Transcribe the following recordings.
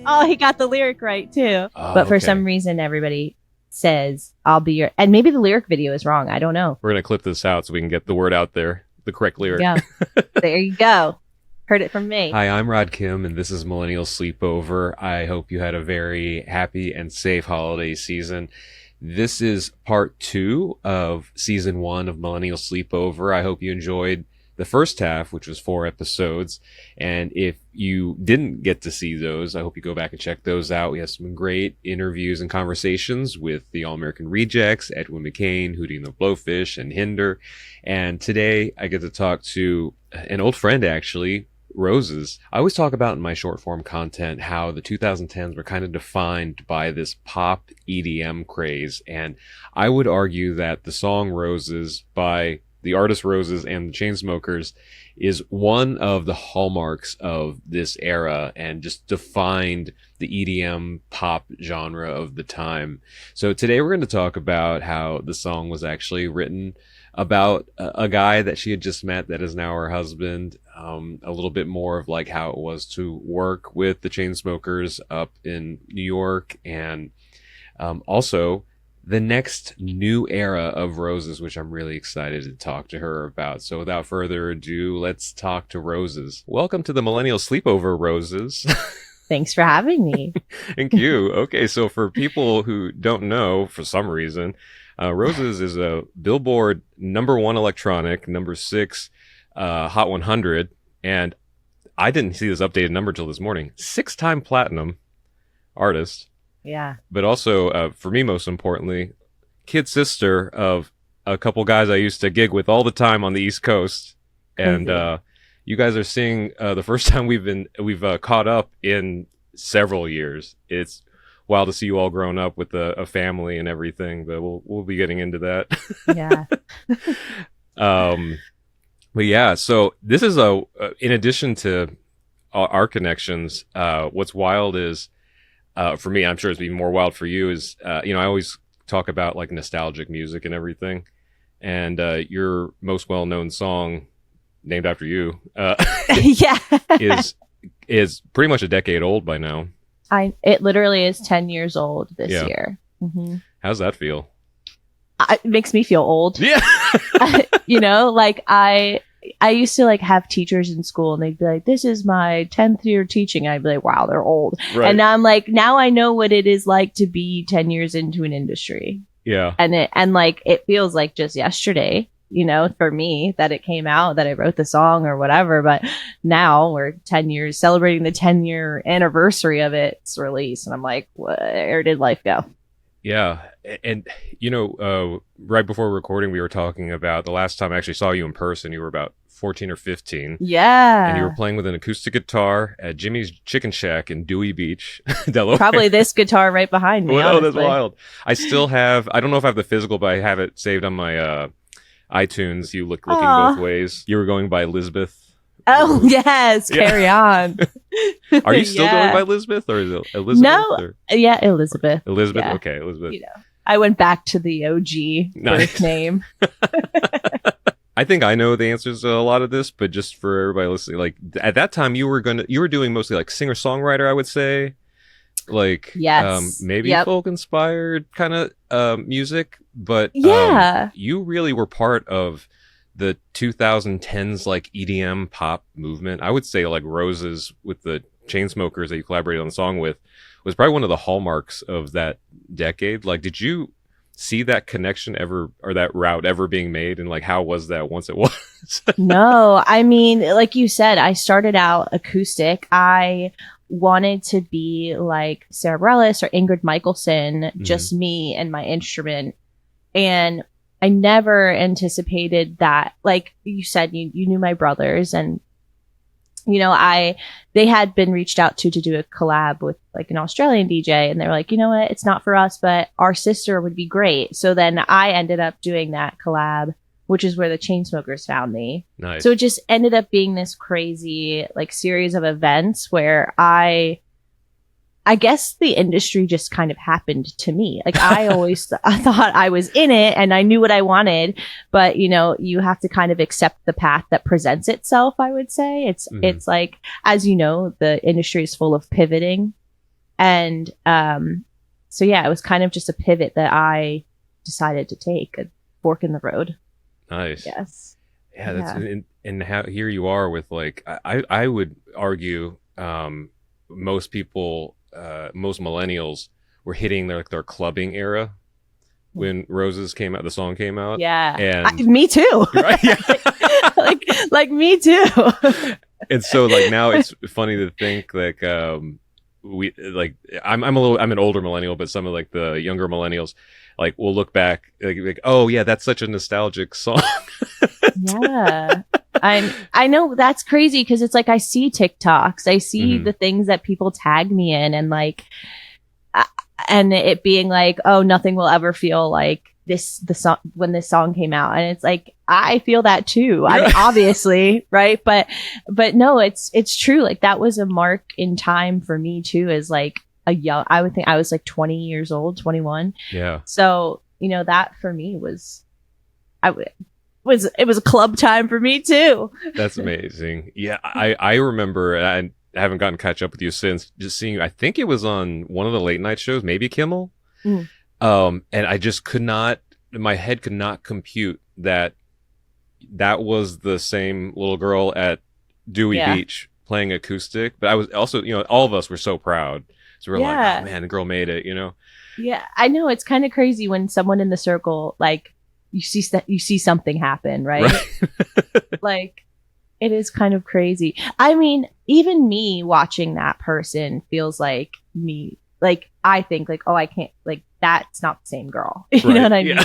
Oh, he got the lyric right too. Oh, but for okay. some reason, everybody says, I'll be your... And maybe the lyric video is wrong. I don't know. We're going to clip this out so we can get the word out there, the correct lyric. Yeah. There you go. Heard it from me. Hi, I'm Rod Kim, and this is Millennial Sleepover. I hope you had a very happy and safe holiday season. This is part 2 of season 1 of Millennial Sleepover. I hope you enjoyed the first half, which was 4 episodes. And if you didn't get to see those, I hope you go back and check those out. We have some great interviews and conversations with the All-American Rejects, Edwin McCain, Hootie and the Blowfish, and Hinder. And today I get to talk to an old friend, actually, Rozes. I always talk about in my short form content how the 2010s were kind of defined by this pop EDM craze. And I would argue that the song Rozes by the artist Rozes and the Chainsmokers is one of the hallmarks of this era and just defined the EDM pop genre of the time. So today we're going to talk about how the song was actually written about a guy that she had just met that is now her husband. A little bit more of like how it was to work with the Chainsmokers up in New York, and also the next new era of Rozes, which I'm really excited to talk to her about. So without further ado, let's talk to Rozes. Welcome to the Millennial Sleepover, Rozes. Thanks for having me. Thank you. Okay, so for people who don't know, for some reason, Rozes is a Billboard #1 electronic, #6 Hot 100, and I didn't see this updated number till this morning. 6-time platinum artist. Yeah. But also, for me, most importantly, kid sister of a couple guys I used to gig with all the time on the East Coast. And you guys are seeing the first time we've caught up in several years. It's wild to see you all grown up with a family and everything, but we'll be getting into that. Yeah. But yeah, so this is in addition to our connections, what's wild is, for me, I'm sure it's even more wild for you, is, I always talk about like nostalgic music and everything. And your most well-known song, named after you, Yeah. is pretty much a decade old by now. It literally is 10 years old this year. Mm-hmm. How's that feel? It makes me feel old. Yeah. Like I used to like have teachers in school and they'd be like, this is my 10th year teaching. I'd be like, wow, they're old. Right. And I'm like, now I know what it is like to be 10 years into an industry. Yeah. And it feels like just yesterday, for me, that it came out, that I wrote the song or whatever. But now we're 10 years celebrating the 10-year anniversary of its release. And I'm like, where did life go? Yeah. And, right before recording, we were talking about the last time I actually saw you in person, you were about 14 or 15. Yeah. And you were playing with an acoustic guitar at Jimmy's Chicken Shack in Dewey Beach, Delaware. Probably this guitar right behind me. Well, that's honestly. wild. I still have, I don't know if I have the physical, but I have it saved on my iTunes. You looking both ways. You were going by Elizabeth. Oh, yes. Carry on. Are you still going by Elizabeth, or is it Elizabeth? No. Yeah, Elizabeth. Elizabeth? Yeah. Okay, Elizabeth. I went back to the OG birth name. I think I know the answers to a lot of this, but just for everybody listening, like at that time you were doing mostly like singer-songwriter, I would say. Like yes. maybe folk inspired kind of music, but you really were part of the 2010s like EDM pop movement. I would say like Rozes with the Chainsmokers that you collaborated on the song with was probably one of the hallmarks of that decade. Like, did you see that connection ever, or that route ever being made? And like, how was that once it was? No, I mean, like you said, I started out acoustic. I wanted to be like Sarah Bareilles or Ingrid Michaelson, just me and my instrument. And I never anticipated that. Like you said, you knew my brothers, and they had been reached out to do a collab with like an Australian DJ, and they were like, you know what, it's not for us, but our sister would be great. So then I ended up doing that collab, which is where the Chainsmokers found me. Nice. So it just ended up being this crazy like series of events where I guess the industry just kind of happened to me. Like I always I thought I was in it and I knew what I wanted, but you have to kind of accept the path that presents itself, I would say. It's like, as you know, the industry is full of pivoting. And so yeah, it was kind of just a pivot that I decided to take, a fork in the road. Nice. Yes. Yeah, that's and how here you are with like I would argue most people most millennials were hitting their clubbing era when Roses came out, the song came out. Yeah. And me too. Right? Yeah. like me too. And so like now it's funny to think like we like I'm an older millennial, but some of like the younger millennials like will look back like oh yeah, that's such a nostalgic song. Yeah. I know that's crazy because it's like I see TikToks, I see the things that people tag me in, and like and it being like, oh, nothing will ever feel like the song when this song came out, and it's like I feel that too. I mean, obviously, right? But no, it's true. Like that was a mark in time for me too. As like I would think I was like 20 years old, 21. Yeah. So that for me was it was a club time for me too. That's amazing. Yeah, I remember. I haven't gotten catch up with you since. Just seeing, I think it was on one of the late night shows, maybe Kimmel. And I just could not. My head could not compute that was the same little girl at Dewey Beach playing acoustic. But I was also, all of us were so proud. So we're like, oh man, the girl made it. Yeah, I know. It's kind of crazy when someone in the circle like. You see something happen, right? Like, it is kind of crazy. I mean, even me watching that person feels like me. Like, I think like, oh, I can't, like, that's not the same girl. You know what I mean?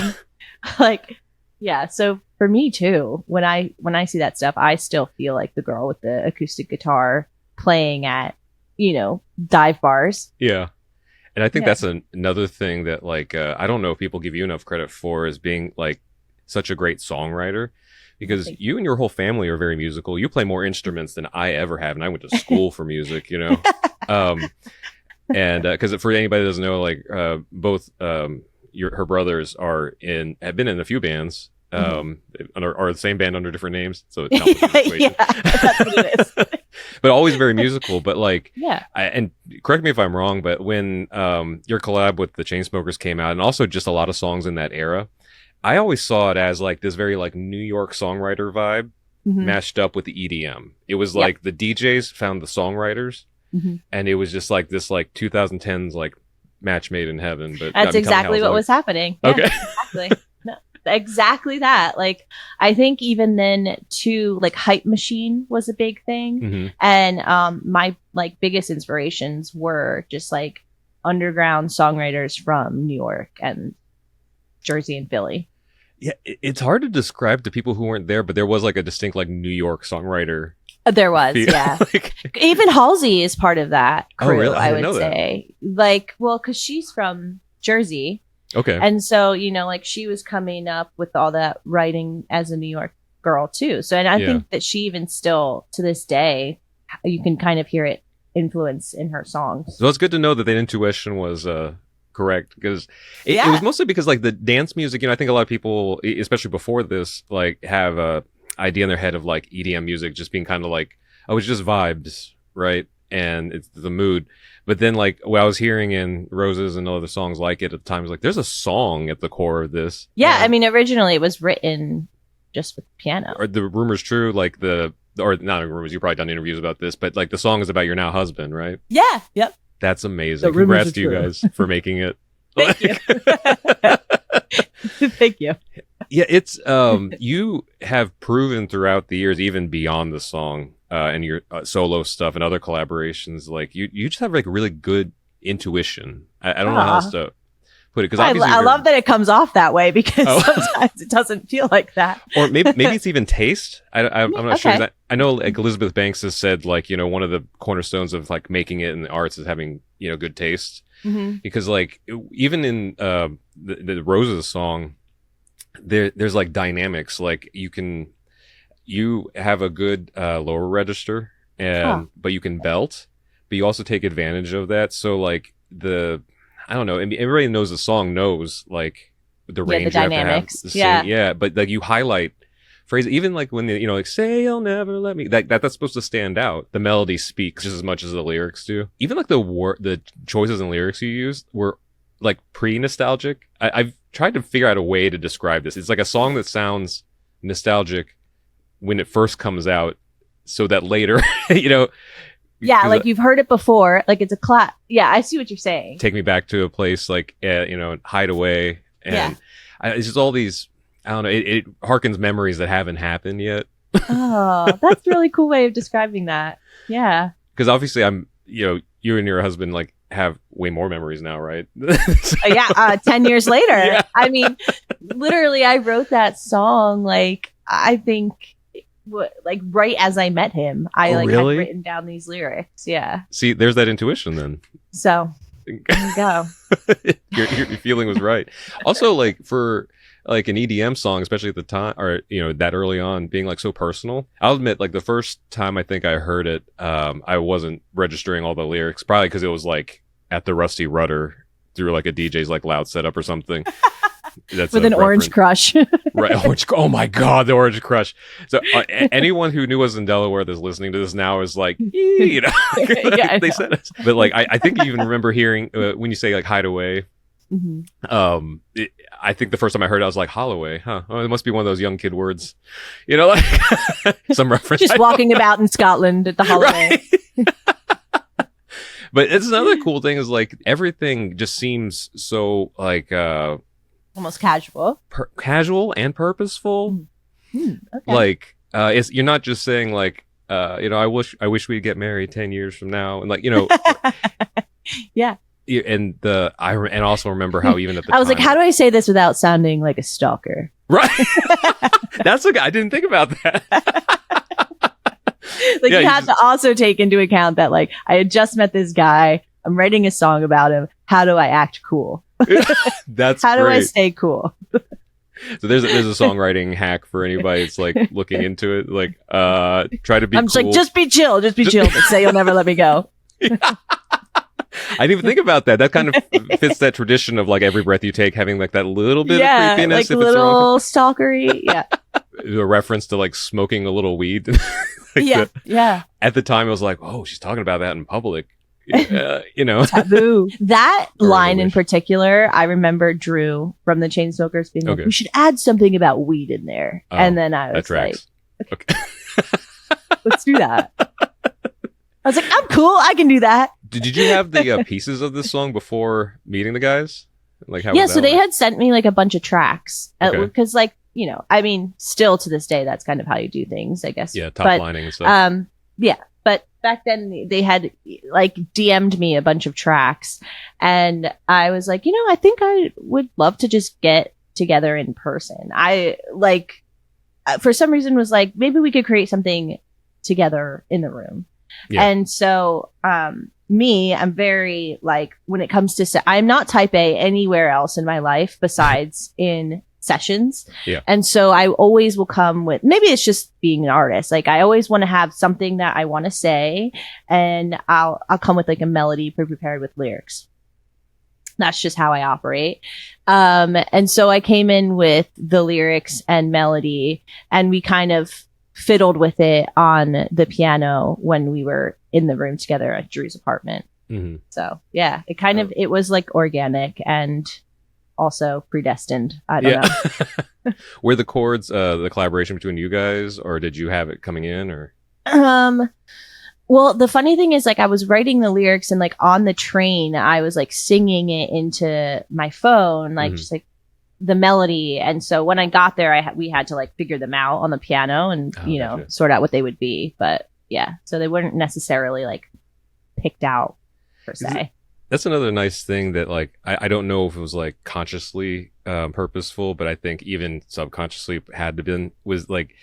Like, yeah. So for me too, when I see that stuff, I still feel like the girl with the acoustic guitar playing at, dive bars. Yeah. And I think that's another thing that, like, I don't know if people give you enough credit for as being, like, such a great songwriter. Because you and your whole family are very musical. You play more instruments than I ever have. And I went to school for music, And because for anybody that doesn't know, like, both her brothers have been in a few bands. Are the same band under different names. So it's yeah, that's what it is. But always very musical. But like, yeah. And correct me if I'm wrong, but when your collab with the Chainsmokers came out, and also just a lot of songs in that era, I always saw it as like this very like New York songwriter vibe mashed up with the EDM. It was like the DJs found the songwriters, and it was just like this like 2010s like match made in heaven. But that's exactly what was happening. Okay, exactly. Exactly that. Like, I think even then too, like Hype Machine was a big thing. And my like biggest inspirations were just like underground songwriters from New York and Jersey and Philly. Yeah, it's hard to describe to people who weren't there, but there was like a distinct like New York songwriter. There was, yeah. Like, even Halsey is part of that crew. Oh, really? I would say, like, well, because she's from Jersey. Okay. And so, like she was coming up with all that writing as a New York girl too. So, and I think that she even still to this day, you can kind of hear it influence in her songs. So it's good to know that the intuition was correct, because it was mostly because like the dance music, I think a lot of people, especially before this, like have a idea in their head of like EDM music just being kind of like, oh, it's just vibes, right? And it's the mood. But then, like, what I was hearing in Roses and other songs like it at the time was like, there's a song at the core of this. Yeah, I mean, originally it was written just with piano. Are the rumors true? Like or not rumors, you've probably done interviews about this, but like the song is about your now husband, right? Yeah, yep. That's amazing. Congrats to you guys for making it. Thank you. Thank you. Yeah, it's you have proven throughout the years, even beyond the song, and your solo stuff and other collaborations, like you just have like really good intuition. I don't know how else to put it, because I love that it comes off that way, because sometimes it doesn't feel like that. Or maybe it's even taste. I'm not sure. I know like Elizabeth Banks has said like one of the cornerstones of like making it in the arts is having good taste, because like even in the Roses song, there's like dynamics, like you have a good lower register, but you can belt, but you also take advantage of that. So like I don't know, I mean, everybody knows the song knows like the range, the dynamics. you have to have. But like you highlight phrase, even like when they, like say you'll never let me, that's supposed to stand out. The melody speaks just as much as the lyrics do. Even like the choices and lyrics you used were like pre-nostalgic. I've tried to figure out a way to describe this. It's like a song that sounds nostalgic when it first comes out, so that later, Yeah, like you've heard it before. Like it's a class. Yeah, I see what you're saying. Take me back to a place like, Hideaway. And it's just all these, I don't know, it harkens memories that haven't happened yet. Oh, that's a really cool way of describing that. Yeah. Because obviously you and your husband like have way more memories now, right? 10 years later. Yeah. I mean, literally, I wrote that song, like, I think, like, right as I met him. I really? had written down these lyrics. Yeah. See, there's that intuition then. So, there you go. your feeling was right. Also, like, for like an EDM song, especially at the time, or that early on, being like so personal. I'll admit, like the first time I think I heard it, I wasn't registering all the lyrics, probably because it was like at the Rusty Rudder through like a DJ's like loud setup or something. That's with an Orange Crush. Right. Oh my God, the Orange Crush. So anyone who knew us in Delaware that's listening to this now is like, they said it. But like, I think you even remember hearing when you say like Hideaway. Mm-hmm. I think the first time I heard it, I was like, Holloway, huh? Oh, it must be one of those young kid words, like some reference. Just walking about in Scotland at the Holloway. Right? But it's another cool thing is like everything just seems so like almost casual, casual and purposeful. Okay. Like you're not just saying like I wish we'd get married 10 years from now, and like yeah. And and also remember how even at the I was time, like, how do I say this without sounding like a stalker? Right. That's okay. I didn't think about that. Like, you have to also take into account that like I had just met this guy. I'm writing a song about him. How do I act cool? That's how do great. I stay cool? So there's a songwriting hack for anybody that's like looking into it. Like try to be I'm just cool. like, just be chill, but say you'll never let me go. I didn't even think about that. That kind of fits that tradition of like every breath you take having like that little bit of creepiness. Like little stalkery. Yeah. A reference to like smoking a little weed. Yeah. At the time, I was like, oh, she's talking about that in public. Taboo. That line in particular, I remember Drew from the Chainsmokers being like, we should add something about weed in there. And then I was like, okay. Let's do that. I was like, I'm cool. I can do that. Did you have the pieces of this song before meeting the guys? Like, how? Yeah, so they had sent me like a bunch of tracks because, like, I mean, still to this day, that's kind of how you do things, I guess. Yeah, lining and stuff. Yeah, but back then they had like DM'd me a bunch of tracks, and I was like, I think I would love to just get together in person. I like, for some reason, was like, maybe we could create something together in the room. Yeah. And so, I'm very like, when it comes to, I'm not type A anywhere else in my life besides in sessions. Yeah. And so I always will come with, maybe it's just being an artist. Like I always want to have something that I want to say, and I'll come with like a melody pre-prepared with lyrics. That's just how I operate. And so I came in with the lyrics and melody, and we kind of fiddled with it on the piano when we were in the room together at Drew's apartment. Mm-hmm. So yeah, it kind of, it was like organic and also predestined. I don't know. Were the chords the collaboration between you guys, or did you have it coming in, or? Well, the funny thing is, like, I was writing the lyrics, and like on the train, I was like singing it into my phone, like just like the melody. And so when I got there, we had to like figure them out on the piano and sort out what they would be. But yeah, so they weren't necessarily like picked out per se. That's another nice thing that like I don't know if it was like consciously purposeful, but I think even subconsciously had to been, was like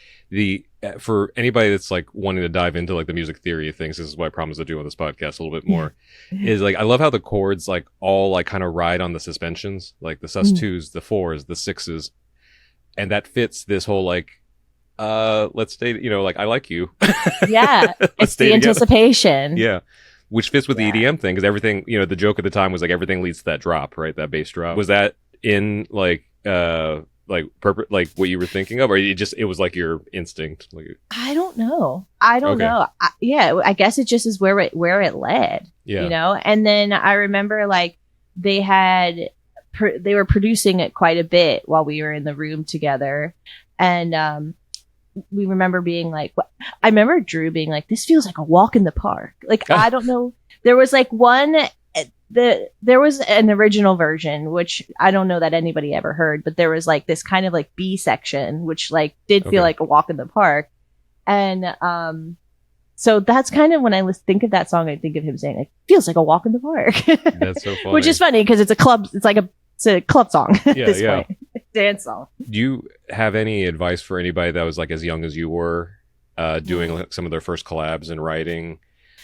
for anybody that's like wanting to dive into like the music theory of things. This is what I promise to do on this podcast a little bit more. Is like, I love how the chords like all like kind of ride on the suspensions, like the sus2s, the 4s, the 6s, and that fits this whole like let's stay, like I like you. Yeah, it's the anticipation. Yeah. Which fits with the EDM thing, because everything, the joke at the time was like everything leads to that drop, right? That bass drop. Was that in like like what you were thinking of, or it was like your instinct? Like, I don't know. I don't Okay. know. I guess it just is where it led. Yeah. You know. And then I remember like they were producing it quite a bit while we were in the room together, and we remember being like, I remember Drew being like, this feels like a walk in the park. Like, I don't know. There was like there was an original version, which I don't know that anybody ever heard, but there was like this kind of like B section, which like did feel like a walk in the park. And, so that's kind of when I think of that song, I think of him saying it feels like a walk in the park. That's so funny. Which is funny because it's a club song at this point. Dance song. Do you have any advice for anybody that was like as young as you were, doing like some of their first collabs and writing,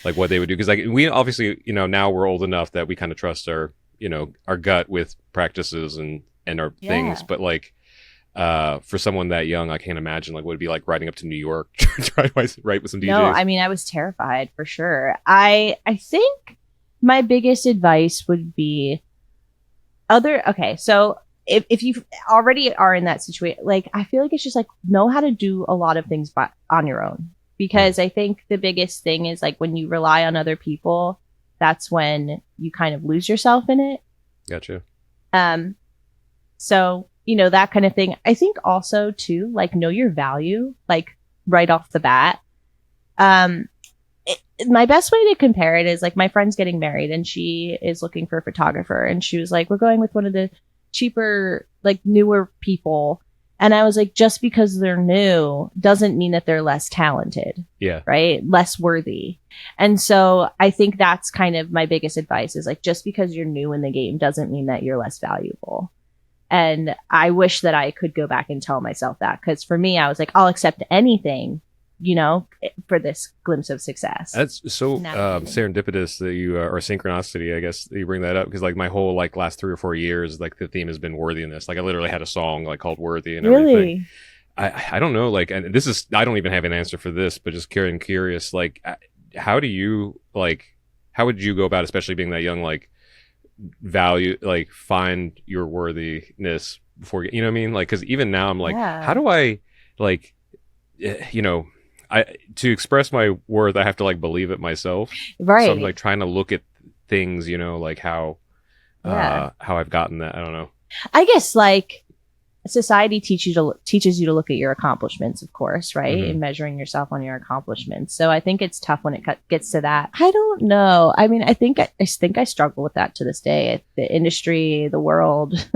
like what they would do? Because like we obviously, you know, now we're old enough that we kind of trust our gut with practices and our things. But like, for someone that young, I can't imagine like what it'd be like riding up to New York to try to write with some DJs. No, I mean, I was terrified for sure. I think my biggest advice would be so if you already are in that situation, like I feel like it's just like know how to do a lot of things on your own, because I think the biggest thing is like when you rely on other people, that's when you kind of lose yourself in it. Gotcha. So, you know, that kind of thing. I think also too, like know your value, like right off the bat. My best way to compare it is like my friend's getting married and she is looking for a photographer, and she was like, we're going with one of the cheaper, like newer people. And I was like, just because they're new doesn't mean that they're less talented. Yeah. Right. Less worthy. And so I think that's kind of my biggest advice is like, just because you're new in the game doesn't mean that you're less valuable. And I wish that I could go back and tell myself that, because for me, I was like, I'll accept anything, you know, for this glimpse of success. That's so serendipitous that you or synchronicity, I guess, that you bring that up, because like my whole like last 3 or 4 years, like the theme has been worthiness. Like I literally had a song like called Worthy and everything. I don't know, like, and this is, I don't even have an answer for this, but just curious, like how would you go about, especially being that young, like value, like find your worthiness before you know what I mean? Like, because even now I'm like, how do I like, you know, to express my worth, I have to like believe it myself. Right. So I'm like trying to look at things, you know, like how I've gotten that. I don't know. I guess like society teaches you to look at your accomplishments, of course, right? Mm-hmm. And measuring yourself on your accomplishments. So I think it's tough when it gets to that. I don't know. I mean, I think I struggle with that to this day. The industry, the world.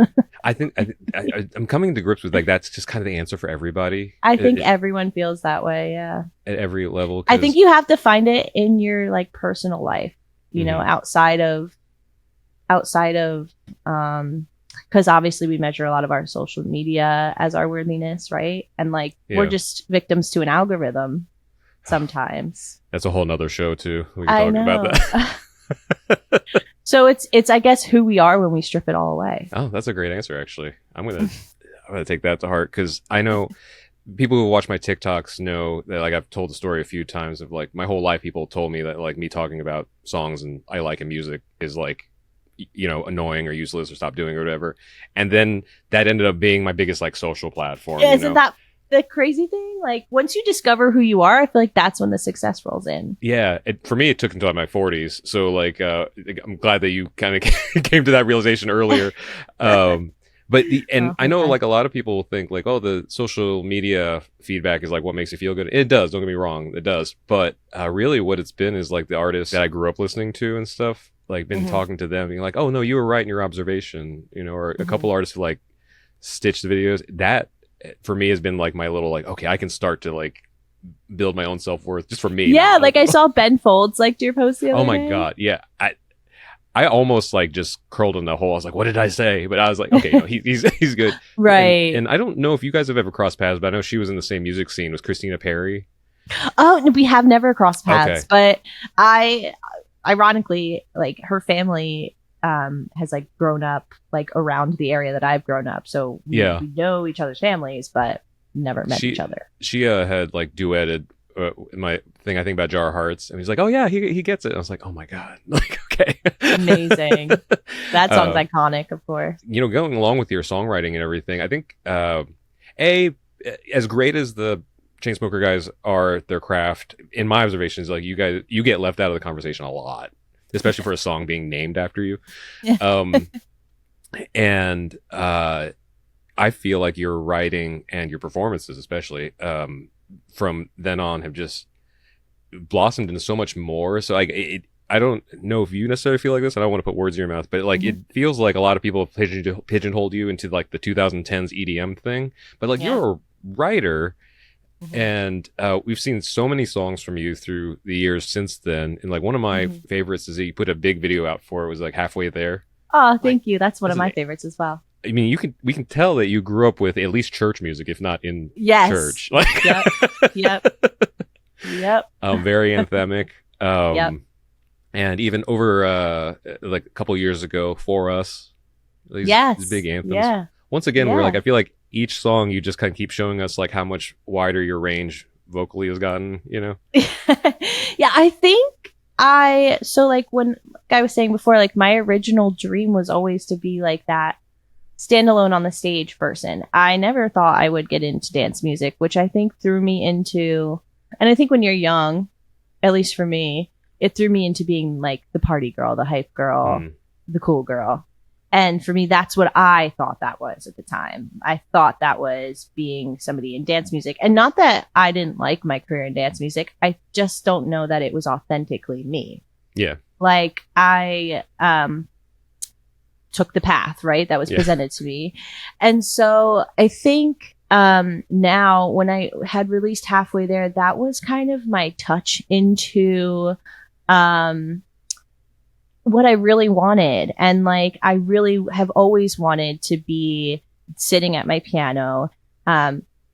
I think I'm coming to grips with like that's just kind of the answer for everybody. I think everyone feels that way. Yeah. At every level. I think you have to find it in your like personal life, you know, outside of, because obviously we measure a lot of our social media as our worthiness, right? And like we're just victims to an algorithm sometimes. That's a whole nother show too. We can talk about that. So it's I guess who we are when we strip it all away. Oh, that's a great answer, actually. I'm gonna take that to heart, because I know people who watch my TikToks know that like I've told the story a few times of like my whole life people told me that like me talking about songs and I like in music is like, you know, annoying or useless or stop doing or whatever. And then that ended up being my biggest like social platform. Yeah, isn't that the crazy thing? Like once you discover who you are, I feel like that's when the success rolls in. Yeah. For me, it took until my 40s. So like, I'm glad that you kind of came to that realization earlier. But I know like a lot of people think like, oh, the social media feedback is like what makes you feel good. It does. Don't get me wrong. It does. But really what it's been is like the artists that I grew up listening to and stuff, like been talking to them being like, oh no, you were right in your observation, you know, or a couple artists who like stitched the videos. That for me has been like my little like, okay, I can start to like build my own self-worth just for me. Yeah. Like I saw Ben Folds like your post the other day. Oh my God. Yeah. I almost like just curled in the hole. I was like, what did I say? But I was like, okay, no, he's good. Right. And I don't know if you guys have ever crossed paths, but I know she was in the same music scene with Christina Perry. Oh, no, we have never crossed paths, but ironically, like her family has like grown up like around the area that I've grown up. So we know each other's families, but never met each other. She had like duetted my thing, I think about Jar of Hearts, and he's like, oh yeah, he gets it. I was like, oh my God. Like, Okay. Amazing. That song's iconic, of course. Going along with your songwriting and everything, I think a as great as the Chainsmoker guys are at their craft, in my observations, like you get left out of the conversation a lot, especially for a song being named after you. And I feel like your writing and your performances, especially from then on, have just blossomed into so much more. So like I don't know if you necessarily feel like this. I don't want to put words in your mouth, but like it feels like a lot of people pigeonholed you into like the 2010s EDM thing. But like you're a writer, and we've seen so many songs from you through the years since then. And like one of my favorites is that you put a big video out for it. Was like Halfway There. Oh, thank you. That's one of my favorites as well. I mean, we can tell that you grew up with at least church music, if not in church. Like, Yep. Very anthemic. And even over like a couple years ago, For Us, these big anthems. Yeah. Once again, we're like, I feel like each song you just kind of keep showing us like how much wider your range vocally has gotten. Yeah, I think so like when I was saying before, like my original dream was always to be like that standalone on the stage person. I never thought I would get into dance music, which I think threw me into, and I think when you're young, at least for me, it threw me into being like the party girl, the hype girl, the cool girl. And for me, that's what I thought that was at the time. I thought that was being somebody in dance music. And not that I didn't like my career in dance music. I just don't know that it was authentically me. Yeah. Like I took the path, right, that was presented to me. And so I think now when I had released Halfway There, that was kind of my touch into what I really wanted. And like I really have always wanted to be sitting at my piano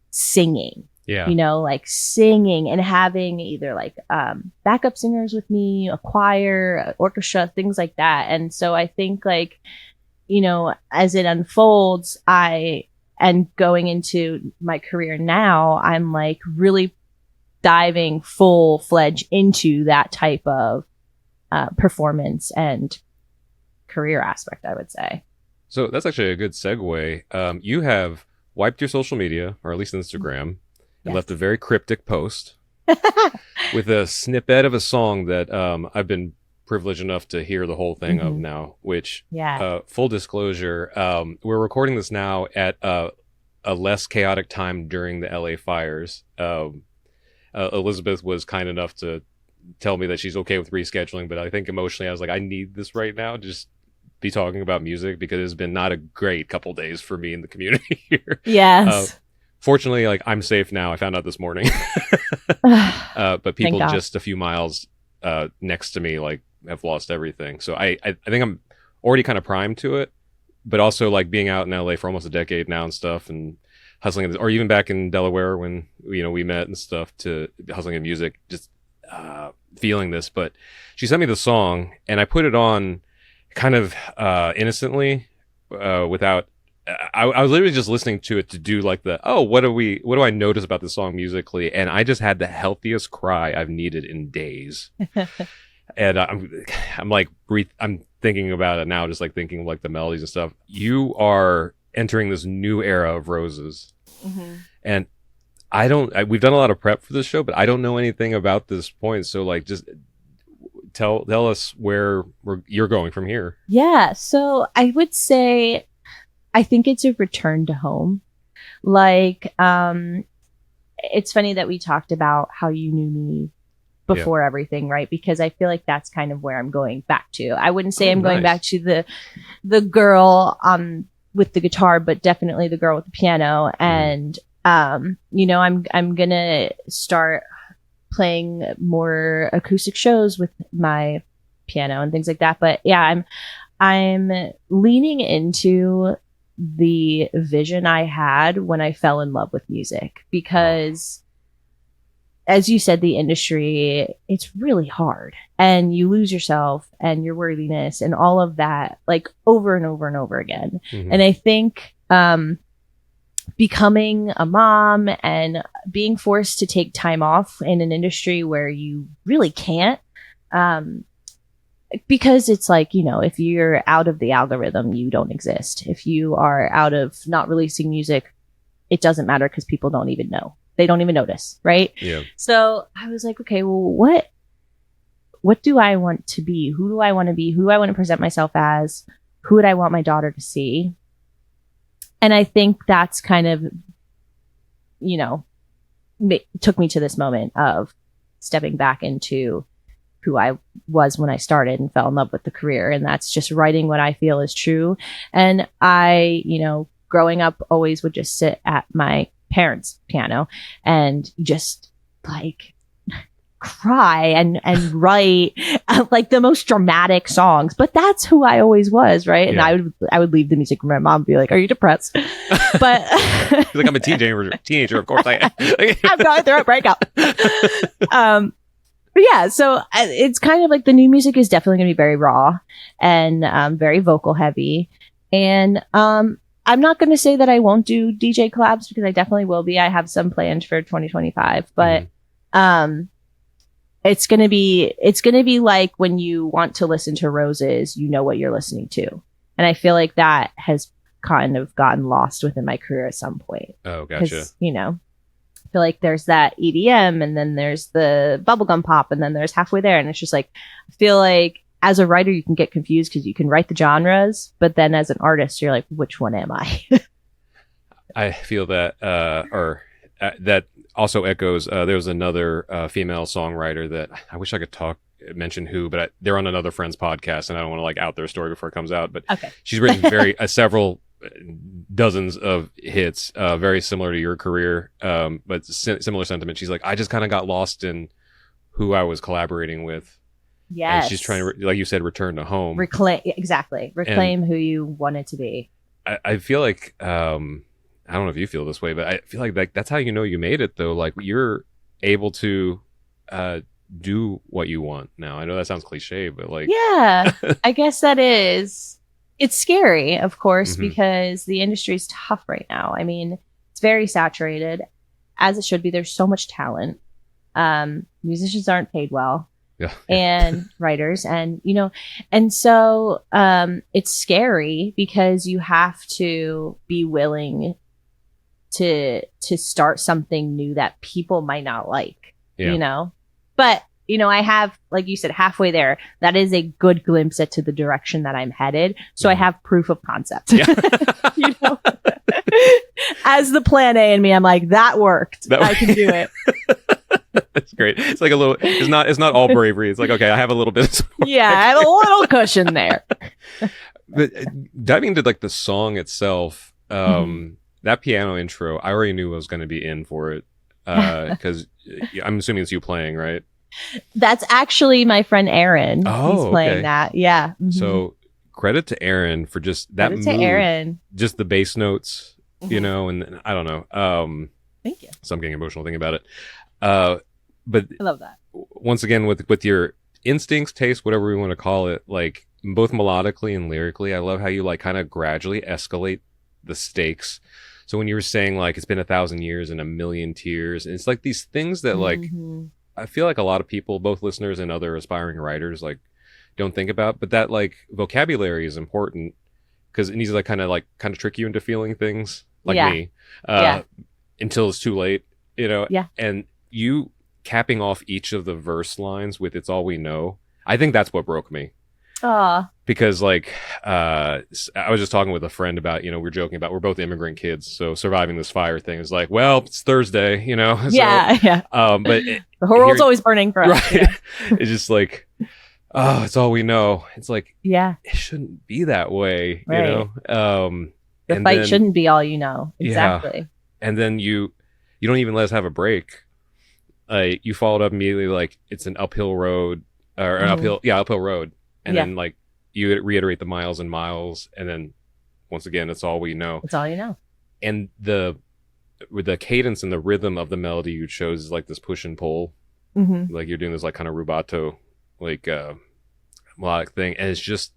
singing. Yeah. Like singing and having either like backup singers with me, a choir, orchestra, things like that. And so I think like, as it unfolds, and going into my career now, I'm like really diving full-fledged into that type of performance and career aspect, I would say. So that's actually a good segue. You have wiped your social media, or at least Instagram, and left a very cryptic post with a snippet of a song that I've been privileged enough to hear the whole thing of now, which full disclosure, we're recording this now at a less chaotic time during the LA fires. Elizabeth was kind enough to tell me that she's okay with rescheduling, but I think emotionally I was like, I need this right now to just be talking about music, because it's been not a great couple days for me in the community here. Yes. Fortunately, like I'm safe now. I found out this morning. But people just a few miles next to me like have lost everything. So I think I'm already kind of primed to it, but also like being out in LA for almost a decade now and stuff, and hustling, or even back in Delaware when we met and stuff, to hustling in music, just feeling this. But she sent me the song and I put it on kind of innocently, without I was literally just listening to it to do like what do I notice about this song musically, and I just had the healthiest cry I've needed in days. And I'm like I'm thinking about it now, just like thinking of like the melodies and stuff. You are entering this new era of Rozes, and we've done a lot of prep for this show, but I don't know anything about this point. So like, just tell us where you're going from here. Yeah. So I would say, I think it's a return to home. Like, it's funny that we talked about how you knew me before everything, right? Because I feel like that's kind of where I'm going back to. I wouldn't say I'm going back to the girl with the guitar, but definitely the girl with the piano. And I'm gonna start playing more acoustic shows with my piano and things like that. But yeah, I'm leaning into the vision I had when I fell in love with music, because as you said, the industry, it's really hard, and you lose yourself and your worthiness and all of that, like over and over and over again. And I think becoming a mom and being forced to take time off in an industry where you really can't, because it's like, if you're out of the algorithm, you don't exist. If you are out of not releasing music, it doesn't matter because people don't even know. They don't even notice, right? Yeah. So I was like, okay, well, what do I want to be? Who do I want to be? Who do I want to present myself as? Who would I want my daughter to see? And I think that's kind of, took me to this moment of stepping back into who I was when I started and fell in love with the career. And that's just writing what I feel is true. And I, growing up, always would just sit at my parents' piano and just like cry and write like the most dramatic songs. But that's who I always was, right? And I would leave the music room. My mom would be like, "Are you depressed?" But like, I'm a teenager, of course I am. I'm going through a breakup. But yeah, so it's kind of like the new music is definitely going to be very raw and very vocal heavy. And I'm not going to say that I won't do DJ collabs because I definitely will be. I have some planned for 2025, but it's going to be like when you want to listen to Rozes, you know what you're listening to. And I feel like that has kind of gotten lost within my career at some point. Oh, gotcha. I feel like there's that EDM and then there's the bubblegum pop and then there's halfway there. And it's just like, I feel like as a writer, you can get confused because you can write the genres, but then as an artist, you're like, which one am I? I feel that, that also echoes, there was another female songwriter that I wish I could mention who, but they're on another friend's podcast and I don't want to like out their story before it comes out, but okay. She's written several dozens of hits, very similar to your career, but similar sentiment. She's like, I just kind of got lost in who I was collaborating with. Yes. And she's trying to, like you said, return to home. Reclaim who you wanted to be. I feel like, I don't know if you feel this way, but I feel like that's how you know you made it, though. Like, you're able to do what you want now. I know that sounds cliche, but like... Yeah, I guess that is... It's scary, of course, because the industry is tough right now. I mean, it's very saturated, as it should be. There's so much talent. Musicians aren't paid well. Yeah. And writers, and and so it's scary because you have to be willing to start something new that people might not like. But I have, like you said, halfway there, that is a good glimpse into the direction that I'm headed. So I have proof of concept. Yeah. As the plan A in me, I'm like, that worked. I can do it. That's great. It's like a little, it's not all bravery. It's like, okay, I have a little bit of support. Yeah, I have a little cushion there. But diving into like the song itself, that piano intro, I already knew I was going to be in for it. Because I'm assuming it's you playing, right? That's actually my friend Aaron. Oh, he's playing that. Yeah. Mm-hmm. So credit to Aaron for just that credit to Aaron. Just the bass notes, and I don't know. Thank you. So I'm getting emotional thinking about it. But I love that. Once again, with your instincts, taste, whatever we want to call it, like both melodically and lyrically, I love how you like kind of gradually escalate the stakes. So when you were saying like it's been 1,000 years and a million tears, and it's like these things that like I feel like a lot of people, both listeners and other aspiring writers, like don't think about, but that like vocabulary is important because it needs to like kind of trick you into feeling things like me until it's too late, Yeah. And you capping off each of the verse lines with "It's all we know." I think that's what broke me. Because like I was just talking with a friend about, we're joking about we're both immigrant kids, so surviving this fire thing is like, well, it's Thursday, so, yeah. But the whole world's always burning for us. Right. Yeah. It's just like, oh, it's all we know. It's like, yeah, it shouldn't be that way, right. The fight shouldn't be all you know. Exactly. Yeah. And then you don't even let us have a break. You followed up immediately like it's an uphill road or an uphill road. And then like you reiterate the miles and miles, and then once again, it's all we know. It's all you know. And with the cadence and the rhythm of the melody you chose is like this push and pull, like you're doing this like kind of rubato, like melodic thing, and it's just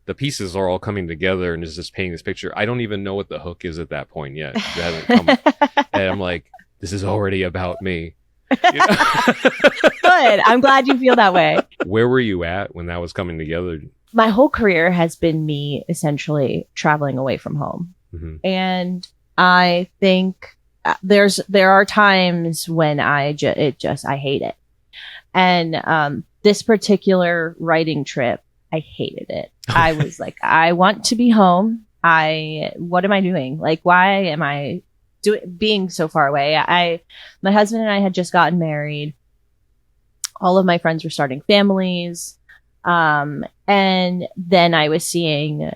the pieces are all coming together, and it's just painting this picture. I don't even know what the hook is at that point yet. It hasn't come, and I'm like, this is already about me. You know? Good. I'm glad you feel that way. Where were you at when that was coming together? My whole career has been me essentially traveling away from home. Mm-hmm. And I think there are times when I hate it. And this particular writing trip, I hated it. I was like, I want to be home. What am I doing? Like, why am I being so far away? My husband and I had just gotten married. All of my friends were starting families. And then I was seeing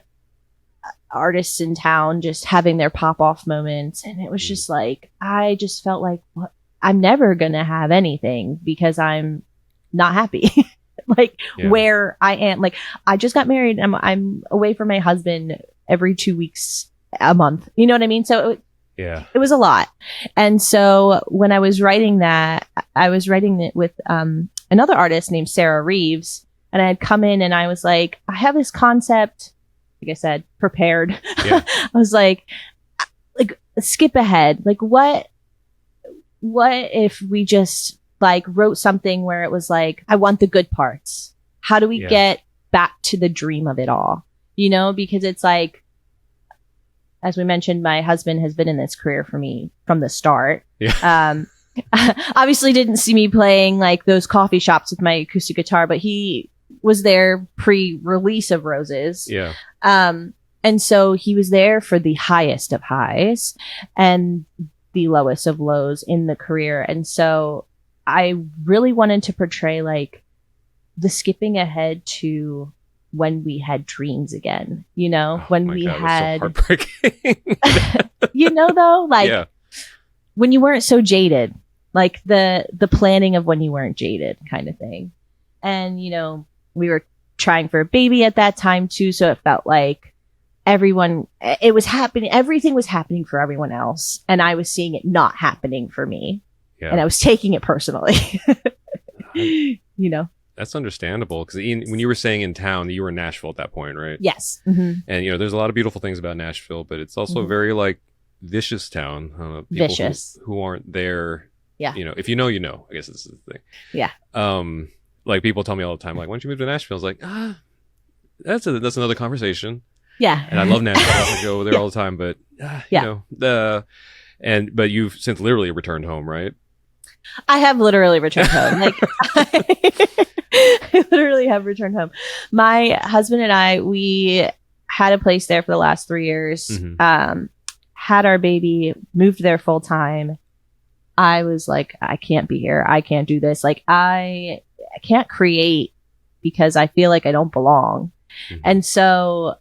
artists in town just having their pop off moments. And it was just like, I just felt like, what? I'm never going to have anything because I'm not happy. Like where I am, like I just got married and I'm away from my husband every 2 weeks a month. You know what I mean? So it was a lot. And so when I was writing that, I was writing it with another artist named Sarah Reeves. And I had come in and I was like, I have this concept, like I said, prepared. Yeah. I was like skip ahead. Like what if we just like wrote something where it was like, I want the good parts. How do we get back to the dream of it all? You know, because it's like, as we mentioned, my husband has been in this career for me from the start. Yeah. Obviously didn't see me playing like those coffee shops with my acoustic guitar, but he was there pre-release of Rozes. Yeah. And so he was there for the highest of highs and the lowest of lows in the career. And so I really wanted to portray like the skipping ahead to when we had dreams again, you know, when we had, so heartbreaking. You know, though, like when you weren't so jaded, like the planning of when you weren't jaded kind of thing. And, you know, we were trying for a baby at that time too. So it felt like it was happening. Everything was happening for everyone else. And I was seeing it not happening for me. Yeah. And I was taking it personally, you know. That's understandable because when you were saying in town, you were in Nashville at that point, right? Yes. Mm-hmm. And, you know, there's a lot of beautiful things about Nashville, but it's also a very like vicious town. People vicious. Who aren't there. Yeah. You know, if you know, you know, I guess this is the thing. Yeah. Like people tell me all the time, like, why don't you move to Nashville? I was like, that's another conversation. Yeah. And I love Nashville. I go there all the time, but you know, but you've since literally returned home, right? I have literally returned home. Like I literally have returned home. My husband and I, we had a place there for the last 3 years. Mm-hmm. Had our baby, moved there full time. I was like, I can't be here. I can't do this. Like I can't create because I feel like I don't belong. Mm-hmm. And so,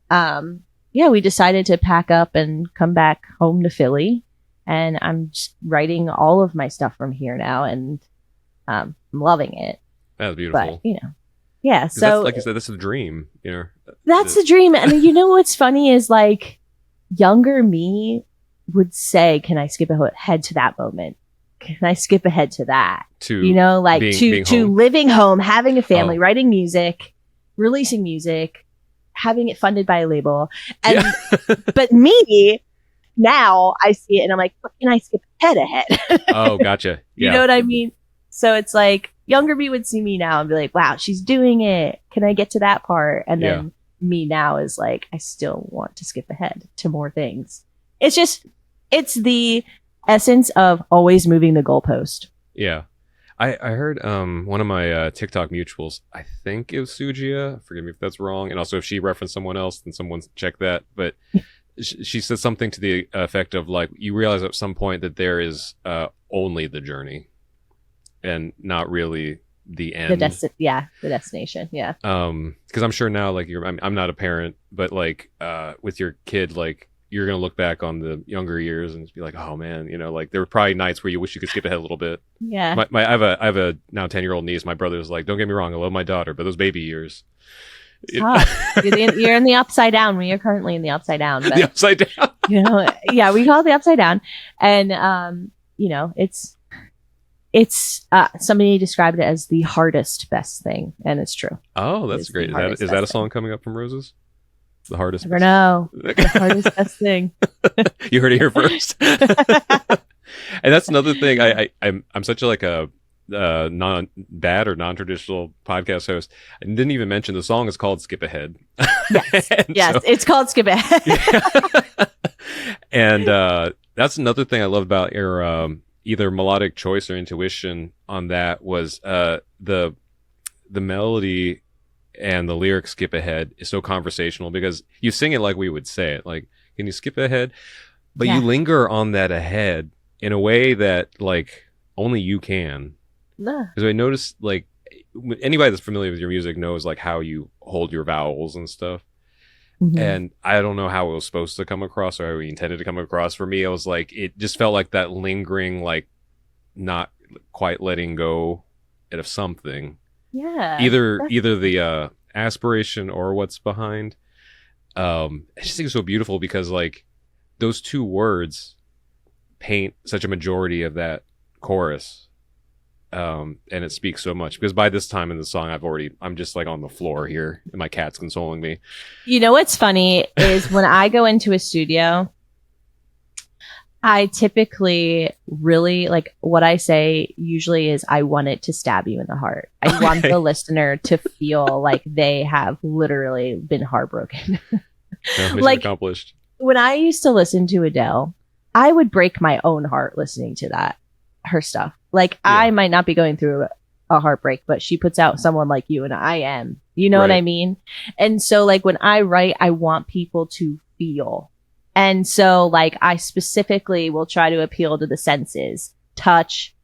we decided to pack up and come back home to Philly. And I'm just writing all of my stuff from here now, and I'm loving it. That's beautiful. But, you know, yeah. So, like you said, this is a dream. You know, that's the dream. And you know what's funny is like younger me would say, "Can I skip ahead to that moment? Can I skip ahead to that? To you know, like being to living home, having a family, writing music, releasing music, having it funded by a label, and but me." Now I see it and I'm like, what can I skip ahead? Oh, gotcha. You know what I mean? So it's like younger me would see me now and be like, wow, she's doing it. Can I get to that part? And then me now is like, I still want to skip ahead to more things. It's the essence of always moving the goalpost. Yeah. I heard one of my TikTok mutuals, I think it was Sujia, forgive me if that's wrong. And also if she referenced someone else, then someone check that. But she said something to the effect of like, you realize at some point that there is only the journey and not really the end. The destination. Yeah. Because I'm sure now, like I'm not a parent, but like with your kid, like you're going to look back on the younger years and just be like, oh man, you know, like there were probably nights where you wish you could skip ahead a little bit. Yeah. I have a now 10-year-old niece. My brother's like, don't get me wrong, I love my daughter, but those baby years. You're in the upside down. We are currently in the upside down. But, the upside down. You know, yeah, we call it the upside down. And you know, it's somebody described it as the hardest best thing, and it's true. Oh, that's great. Is that a song coming up from Rozes? The hardest. Never know. The hardest best thing. You heard it here first. And that's another thing. I'm such a non bad or non-traditional podcast host. I didn't even mention the song is called Skip Ahead. Yes. Yes, so, it's called Skip Ahead. Yeah. And that's another thing I love about your either melodic choice or intuition on that was the melody and the lyrics skip ahead is so conversational because you sing it like we would say it. Like, can you skip ahead? But you linger on that ahead in a way that like only you can. Because I noticed like anybody that's familiar with your music knows like how you hold your vowels and stuff. Mm-hmm. And I don't know how it was supposed to come across or how we intended to come across. For me, it was like it just felt like that lingering, like not quite letting go of something. Yeah. Either the aspiration or what's behind. I just think it's so beautiful because like those two words paint such a majority of that chorus. And it speaks so much because by this time in the song I'm just like on the floor here and my cat's consoling me. You know what's funny is when I go into a studio, I typically really like what I say usually is I want it to stab you in the heart. I want the listener to feel like they have literally been heartbroken. Mission like accomplished. When I used to listen to Adele, I would break my own heart listening to her stuff. Like I might not be going through a heartbreak, but she puts out Someone Like You and I am. You know what I mean? And so like when I write, I want people to feel. And so, like, I specifically will try to appeal to the senses, touch,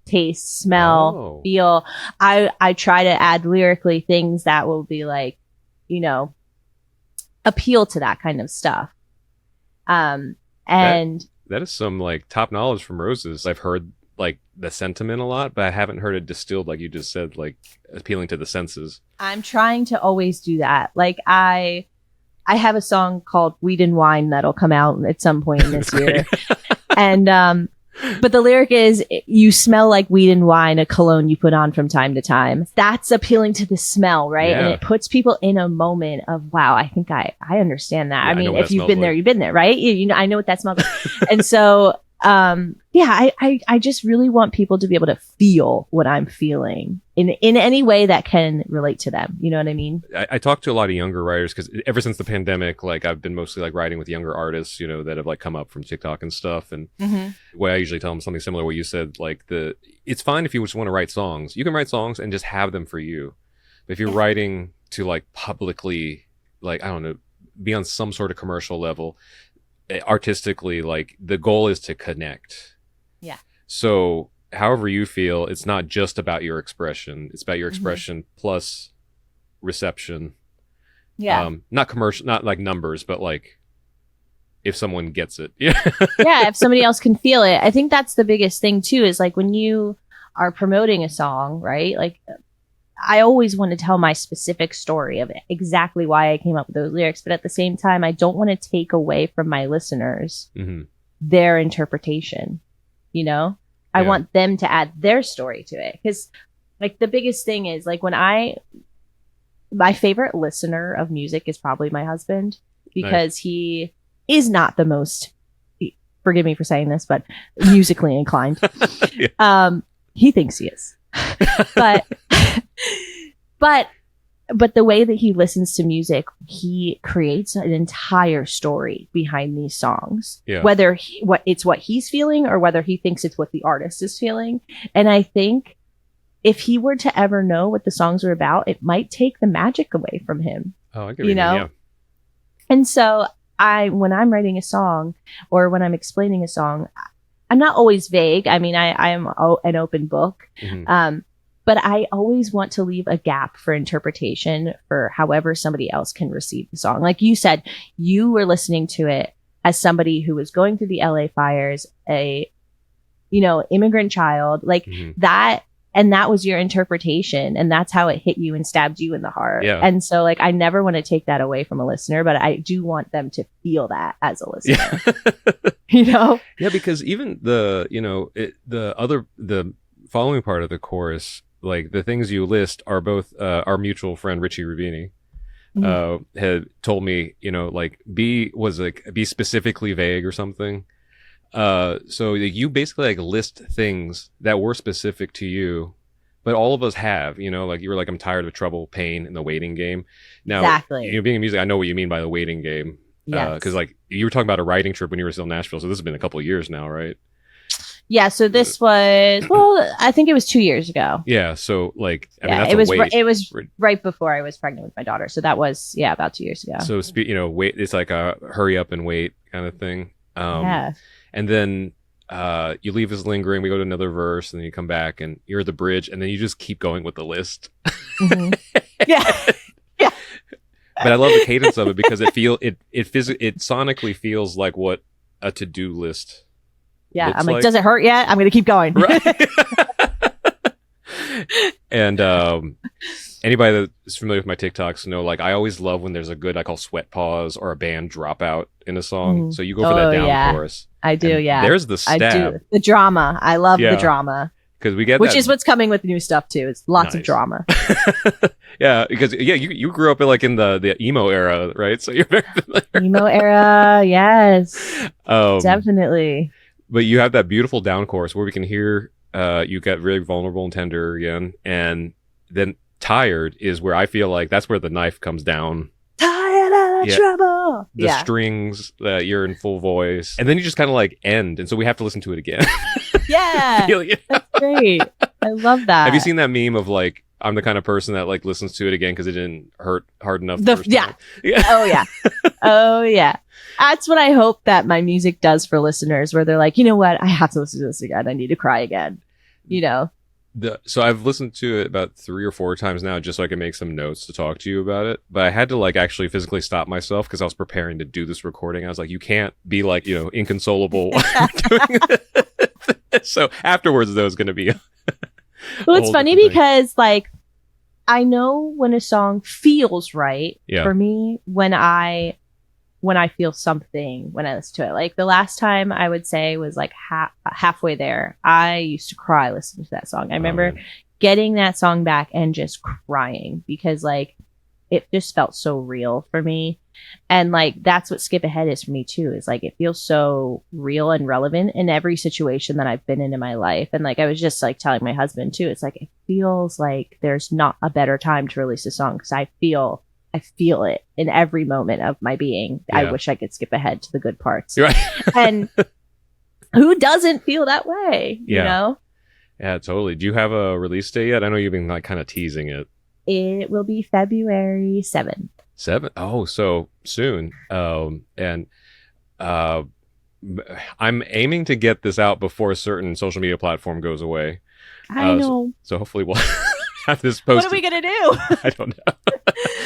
taste, smell, feel. I try to add lyrically things that will be like, you know, appeal to that kind of stuff. And that is some like top knowledge from Rozes. I've heard like the sentiment a lot, but I haven't heard it distilled like you just said, like appealing to the senses. I'm trying to always do that. Like I have a song called Weed and Wine that'll come out at some point in this year. And, but the lyric is, you smell like weed and wine, a cologne you put on from time to time. That's appealing to the smell, right? Yeah. And it puts people in a moment of, wow, I think I understand that. Yeah, I mean, if you've been there, you've been there, right? You know, I know what that smells like. And so, I just really want people to be able to feel what I'm feeling in any way that can relate to them. You know what I mean? I talk to a lot of younger writers because ever since the pandemic, like I've been mostly like writing with younger artists, you know, that have like come up from TikTok and stuff. And the way I usually tell them something similar to what you said, like it's fine if you just want to write songs. You can write songs and just have them for you. But if you're writing to like publicly, like, I don't know, be on some sort of commercial level, artistically, like the goal is to connect. Yeah. So however you feel, it's not just about your expression. It's about your expression plus reception. Yeah. Not commercial, not like numbers, but like if someone gets it. Yeah. Yeah. If somebody else can feel it. I think that's the biggest thing too, is like when you are promoting a song, right? Like I always want to tell my specific story of exactly why I came up with those lyrics. But at the same time, I don't want to take away from my listeners their interpretation. You know, I want them to add their story to it. Because like the biggest thing is like my favorite listener of music is probably my husband, because he is not the most, forgive me for saying this, but musically inclined. He thinks he is. But the way that he listens to music, he creates an entire story behind these songs. Yeah. Whether it's what he's feeling or whether he thinks it's what the artist is feeling. And I think if he were to ever know what the songs are about, it might take the magic away from him. Oh, I get you know? Yeah. And so when I'm writing a song or when I'm explaining a song, I'm not always vague. I mean, I am an open book. But I always want to leave a gap for interpretation for however somebody else can receive the song. Like you said, you were listening to it as somebody who was going through the LA fires, immigrant child, like that. And that was your interpretation. And that's how it hit you and stabbed you in the heart. Yeah. And so like, I never want to take that away from a listener, but I do want them to feel that as a listener, you know? Yeah. Because even the following part of the chorus, like the things you list are both our mutual friend Richie Rubini had told me, you know, like be specifically vague or something. So you basically like list things that were specific to you, but all of us have, like you were like, I'm tired of trouble, pain, and the waiting game. Now, Exactly. being in music, I know what you mean by the waiting game. Yes. Because like you were talking about a writing trip when you were still in Nashville, so this has been a couple of years now, right? Yeah, so this was, well, I think it was 2 years ago. Yeah, so like, I mean, Yeah, that's it was a wait. it was right before I was pregnant with my daughter, so that was about 2 years ago. So wait, it's like a hurry up and wait kind of thing. Yeah. And then you leave us lingering. We go to another verse, and then you come back, and you're at the bridge, and then you just keep going with the list. Mhm. Yeah. Yeah. But I love the cadence of it because it sonically feels like what a to-do list. Yeah, I'm like, does it hurt yet? I'm going to keep going. Right. And anybody that's familiar with my TikToks know, like, I always love when there's a good, I call sweat pause or a band dropout in a song. Mm-hmm. So you go for that down chorus. I do, and yeah. There's the stab. I do. The drama. I love the drama. Because we get which is what's coming with new stuff too. It's lots of drama. Yeah, because you grew up in the emo era, right? So you're very familiar. Emo era, yes, definitely. But you have that beautiful down chorus where we can hear you get really vulnerable and tender again, and then tired is where I feel like that's where the knife comes down. Tired of trouble. The strings that you're in full voice, and then you just kind of like end, and so we have to listen to it again. Yeah, that's great. I love that. Have you seen that meme of like, I'm the kind of person that like listens to it again because it didn't hurt hard enough? Yeah. Oh yeah. Oh yeah. That's what I hope that my music does for listeners, where they're like, you know what, I have to listen to this again. I need to cry again. So I've listened to it about 3 or 4 times now, just so I can make some notes to talk to you about it. But I had to like actually physically stop myself because I was preparing to do this recording. I was like, you can't be like, inconsolable while you're doing this. So afterwards, though, is going to be. Well, it's funny because like I know when a song feels right for me when I feel something when I listen to it. Like the last time I would say was like halfway there. I used to cry listening to that song. I remember getting that song back and just crying because like it just felt so real for me. And like that's what Skip Ahead is for me too. Is like it feels so real and relevant in every situation that I've been in my life. And like I was just like telling my husband too. It's like it feels like there's not a better time to release a song because I feel it in every moment of my being. Yeah. I wish I could skip ahead to the good parts. Right. And who doesn't feel that way? Yeah. You know? Yeah, totally. Do you have a release date yet? I know you've been like kind of teasing it. It will be February 7th. 7th? Oh, so soon. And I'm aiming to get this out before a certain social media platform goes away. I know. So hopefully we'll have this posted. What are we going to do? I don't know.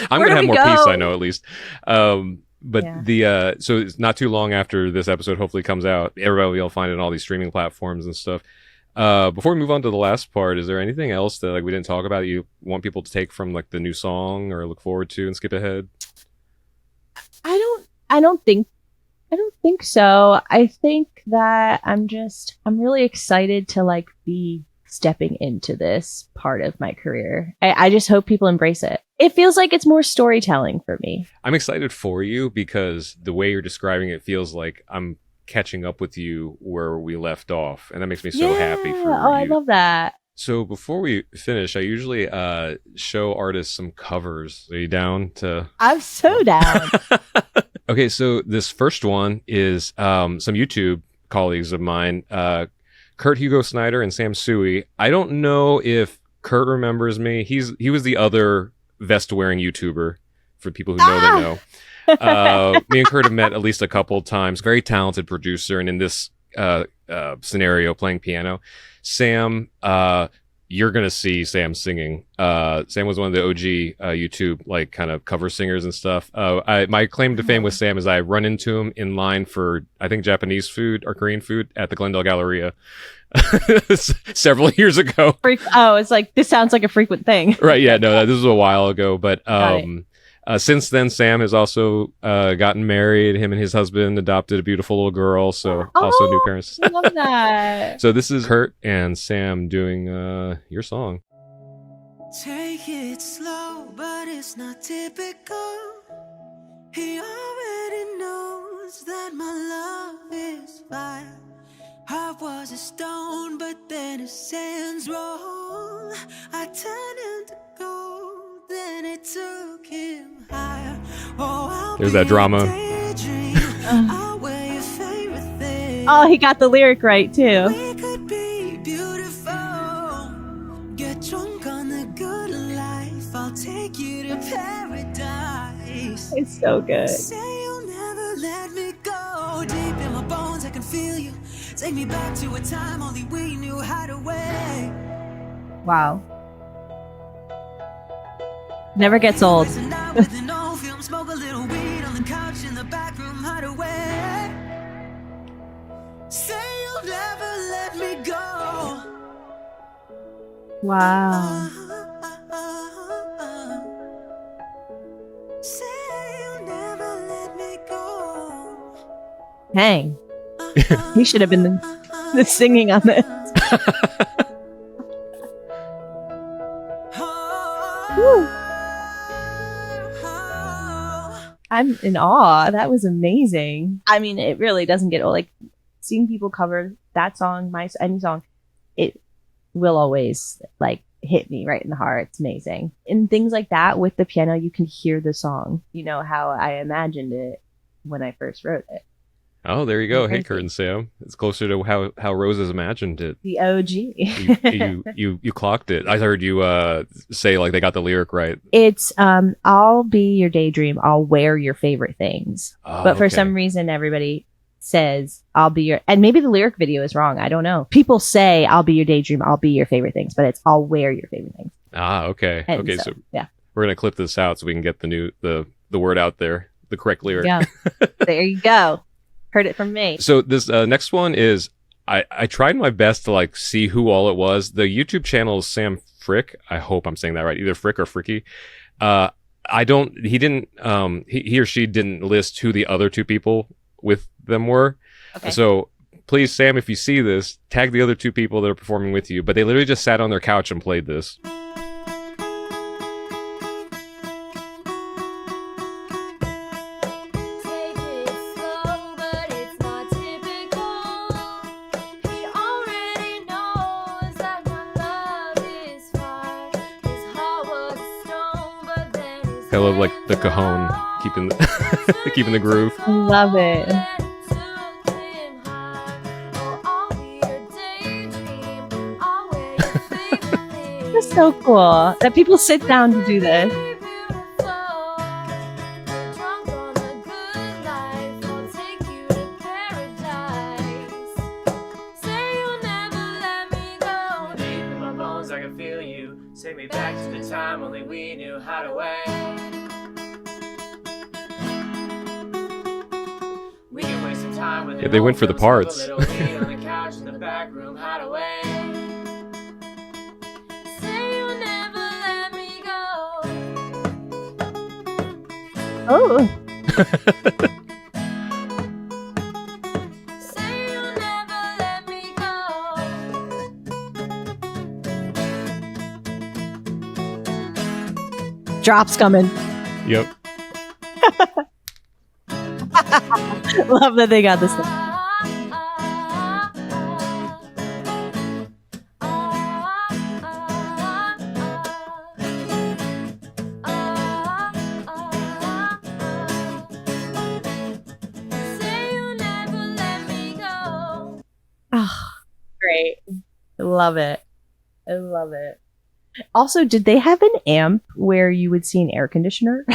I'm going to have more peace, I know, at least. But so it's not too long after this episode hopefully comes out. Everybody will find it on all these streaming platforms and stuff. Before we move on to the last part, is there anything else that like we didn't talk about that you want people to take from like the new song or look forward to and skip ahead? I don't think so. I think that I'm really excited to like be stepping into this part of my career. I just hope people embrace it. It feels like it's more storytelling for me. I'm excited for you because the way you're describing it feels like I'm catching up with you where we left off, and that makes me so happy for you. I love that. So before we finish, I usually show artists some covers. Are you down to? I'm so down. Okay, so this first one is some YouTube colleagues of mine, Kurt Hugo Snyder and Sam Sui. I don't know if Kurt remembers me. He was the other vest-wearing YouTuber. For people who know, they know. Me and Kurt have met at least a couple of times. Very talented producer, and in this scenario, playing piano. Sam, you're gonna see Sam singing. Sam was one of the OG YouTube like kind of cover singers and stuff. My claim to fame with Sam is I run into him in line for I think Japanese food or Korean food at the Glendale Galleria several years ago. It's like this sounds like a frequent thing. Right? Yeah, no, this was a while ago, but since then, Sam has also gotten married. Him and his husband adopted a beautiful little girl, so also new parents. I love that. So this is Kurt and Sam doing your song. Take it slow, but it's not typical. He already knows that my love is fire. was a stone, but then his sands roll. I turned into gold, then it took him higher. Oh, I'll There's be that drama. a daydream. I'll wear your favorite thing. Oh, he got the lyric right too. We could be beautiful. Get drunk on the good life. I'll take you to paradise. It's so good. Say you'll never let me go. Deep in my bones, I can feel you. Take me back to a time only we knew how to wait. Wow. Never gets old. Listen out with an old film, smoke a little weed on the couch in the back room, hide away. Say you'll never let me go. Wow. Say you'll never let me go. Dang. He should have been the singing on this. Woo. I'm in awe. That was amazing. I mean, it really doesn't get old. Like, seeing people cover that song, any song, it will always like hit me right in the heart. It's amazing. And things like that with the piano, you can hear the song. You know how I imagined it when I first wrote it. Oh, there you go. Hey, Crazy. Kurt and Sam. It's closer to how Rozes imagined it. The OG. You clocked it. I heard you say like they got the lyric right. It's I'll be your daydream. I'll wear your favorite things. Oh, But for okay. some reason, everybody says I'll be your, and maybe the lyric video is wrong. I don't know. People say I'll be your daydream. I'll be your favorite things, but it's I'll wear your favorite things. Okay. And Okay, so yeah, we're gonna clip this out so we can get the word out there, the correct lyric. yeah. There you go. Heard it from me. So this next one is I tried my best to like see who all it was. The YouTube channel is Sam Frick. I hope I'm saying that right. Either Frick or Fricky. He or she didn't list who the other two people with them were. Okay. So please, Sam, if you see this, tag the other two people that are performing with you. But they literally just sat on their couch and played this. Take it slow, but it's not typical. He already knows that my love is fire. His heart was stone, but then his I love like the cajon keeping the keeping the groove. Love it. That's so cool that people sit down to do this. I can feel you. Take me back to the time only we knew how to wait. We can waste some time with Yeah, they went for the parts. on the couch in the back room, how to wait. Say you'll never let me go. Oh, Say you'll never let me go. drops coming. Yep. Love that they got this thing. Say you'll never let me go. Oh, great. I love it. I love it. Also, did they have an amp where you would see an air conditioner?